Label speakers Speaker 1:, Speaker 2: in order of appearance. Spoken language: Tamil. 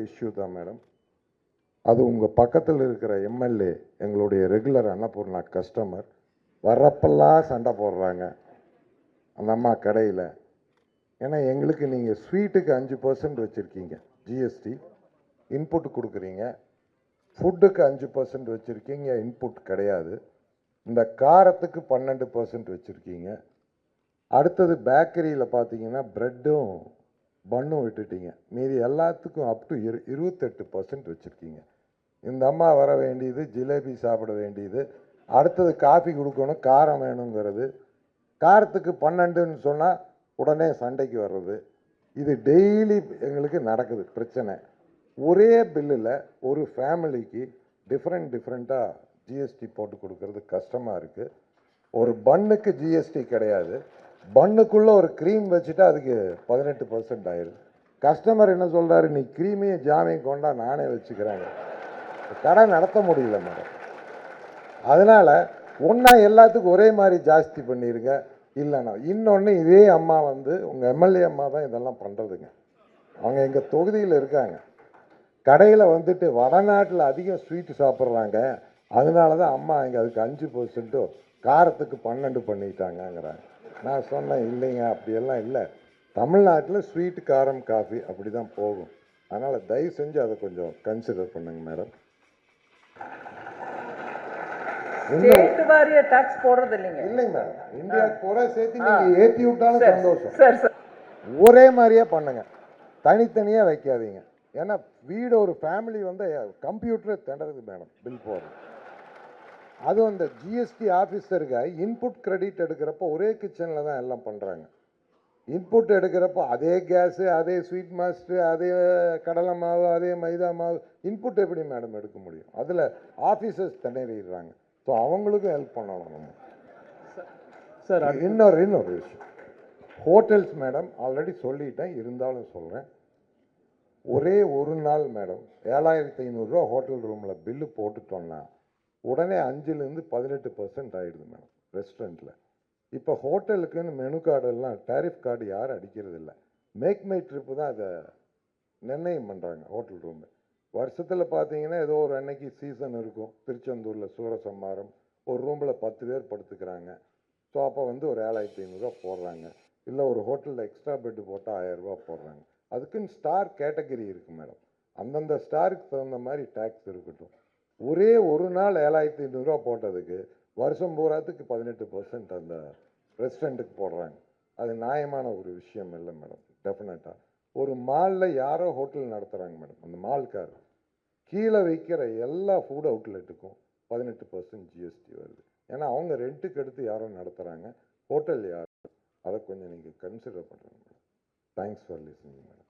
Speaker 1: இஷ்யூ தான் மேடம். அது உங்கள் பக்கத்தில் இருக்கிற எம்எல்ஏ எங்களுடைய ரெகுலர் அன்னபூர்ணா கஸ்டமர் வர்றப்பெல்லாம் சண்டை போடுறாங்க அந்த அம்மா கடையில். ஏன்னா எங்களுக்கு நீங்கள் ஸ்வீட்டுக்கு 5% வச்சுருக்கீங்க ஜிஎஸ்டி, இன்புட் கொடுக்குறீங்க. ஃபுட்டுக்கு 5% வச்சுருக்கீங்க, இன்புட் கிடையாது. இந்த காரத்துக்கு 12% வச்சுருக்கீங்க. அடுத்தது பேக்கரியில் பார்த்தீங்கன்னா ப்ரெட்டும் பன்னும் விட்டுட்டீங்க. மீதி எல்லாத்துக்கும் அப் டு 28% வச்சுருக்கீங்க. இந்த அம்மா வர வேண்டியது ஜிலேபி சாப்பிட வேண்டியது, அடுத்தது காஃபி கொடுக்கணும், காரம் வேணுங்கிறது. காரத்துக்கு 12ன்னு சொன்னால் உடனே சண்டைக்கு வர்றது. இது டெய்லி எங்களுக்கு நடக்குது பிரச்சனை. ஒரே பில்லில் ஒரு ஃபேமிலிக்கு டிஃப்ரெண்ட்டாக ஜிஎஸ்டி போட்டு கொடுக்கறது கஷ்டமாக இருக்குது. ஒரு பன்னுக்கு ஜிஎஸ்டி கிடையாது, பன்னுக்குள்ளே ஒரு க்ரீம் வச்சுட்டா அதுக்கு 18% ஆயிடுது. கஸ்டமர் என்ன சொல்கிறாரு, நீ க்ரீமையும் ஜாமையும் கொண்டா நானே வச்சுக்கிறேங்க. கடை நடத்த முடியல மேடம். அதனால் ஒன்றா எல்லாத்துக்கும் ஒரே மாதிரி ஜாஸ்தி பண்ணிடுங்க. இல்லைண்ணா இன்னொன்று, இதே அம்மா வந்து உங்கள் எம்எல்ஏ அம்மா தான் இதெல்லாம் பண்ணுறதுங்க. அவங்க எங்கள் தொகுதியில் இருக்காங்க. கடையில் வந்துட்டு வடநாட்டில் அதிகம் ஸ்வீட்டு சாப்பிட்றாங்க, அதனால தான் அம்மா இங்கே அதுக்கு 5%, காரத்துக்கு 12 பண்ணிட்டாங்கங்கிறாங்க. நான் சொன்னேன் இல்லைங்க, அப்படியெல்லாம் இல்லை. தமிழ்நாட்டில் ஸ்வீட்டு, காரம், காஃபி அப்படி தான் போகும். அதனால் தயவு செஞ்சு அதை கொஞ்சம் கன்சிடர் பண்ணுங்க மேடம்.
Speaker 2: ஸ்டேட் வாரிய டாக்ஸ் போடுறது இல்லைங்க.
Speaker 1: இல்லைங்க மேடம், இந்தியாவுக்கு பூரா சேர்த்து நீங்கள் ஏற்றி விட்டாலும் சந்தோஷம்.
Speaker 2: சார்
Speaker 1: ஒரே மாதிரியே பண்ணுங்க, தனித்தனியாக வைக்காதீங்க. ஏன்னா வீடு ஒரு ஃபேமிலி வந்து கம்ப்யூட்டரை திணறது மேடம் பில் போடுறது. அதுவும் அந்த ஜிஎஸ்டி ஆஃபீஸருக்கு இன்புட் கிரெடிட் எடுக்கிறப்போ ஒரே கிச்சனில் தான் எல்லாம் பண்ணுறாங்க. இன்புட் எடுக்கிறப்போ அதே கேஸு, அதே ஸ்வீட் மாஸ்டர், அதே கடலை மாவு, அதே மைதா மாவு, இன்புட் எப்படி மேடம் எடுக்க முடியும்? அதில் ஆஃபீஸர்ஸ் திணறிடுறாங்க. ஸோ அவங்களுக்கும் ஹெல்ப் பண்ணணும் நம்ம.
Speaker 2: சார்
Speaker 1: இன்னொரு விஷயம், ஹோட்டல்ஸ் மேடம் ஆல்ரெடி சொல்லிட்டேன், இருந்தாலும் சொல்கிறேன். ஒரே ஒரு நாள் மேடம் 7500 ஹோட்டல் ரூமில் பில்லு போட்டுட்டோன்னா உடனே 5லேருந்து 18% ஆகிடுது மேடம் ரெஸ்டாரண்ட்டில். இப்போ ஹோட்டலுக்குன்னு மெனு கார்டெல்லாம் டேரிஃப் கார்டு யாரும் அடிக்கிறது இல்லை. மேக் மை ட்ரிப்பு தான் அதை நிர்ணயம் பண்ணுறாங்க ஹோட்டல் ரூமு. வருஷத்தில் பார்த்தீங்கன்னா ஏதோ ஒரு அன்னைக்கு சீசன் இருக்கும். திருச்செந்தூரில் சூரசம்மாரம் ஒரு ரூமில் 10 பேர் படுத்துக்கிறாங்க. ஸோ அப்போ வந்து ஒரு 7500 போடுறாங்க. இல்லை ஒரு ஹோட்டலில் எக்ஸ்ட்ரா பெட்டு போட்டால் 1000 போடுறாங்க. அதுக்குன்னு ஸ்டார் கேட்டகரி இருக்குது மேடம். அந்தந்த ஸ்டாருக்கு தகுந்த மாதிரி டேக்ஸ் இருக்கட்டும். ஒரே ஒரு நாள் 7500 போட்டதுக்கு வருஷம் பூராத்துக்கு 18% அந்த ரெஸ்டாரண்ட்டுக்கு போடுறாங்க. அது நியாயமான ஒரு விஷயம் இல்லை மேடம். டெஃபினட்டாக ஒரு மாலில் யாரோ ஹோட்டல் நடத்துகிறாங்க மேடம், அந்த மால்கார் கீழே வைக்கிற எல்லா ஃபுட் அவுட்லெட்டுக்கும் 18% ஜிஎஸ்டி வருது. ஏன்னா அவங்க ரெண்ட்டுக்கு எடுத்து யாரோ நடத்துகிறாங்க, ஹோட்டல் யார், அதை கொஞ்சம் நீங்கள் கன்சிடர் பண்ணுறீங்க madam. Thanks for listening madam.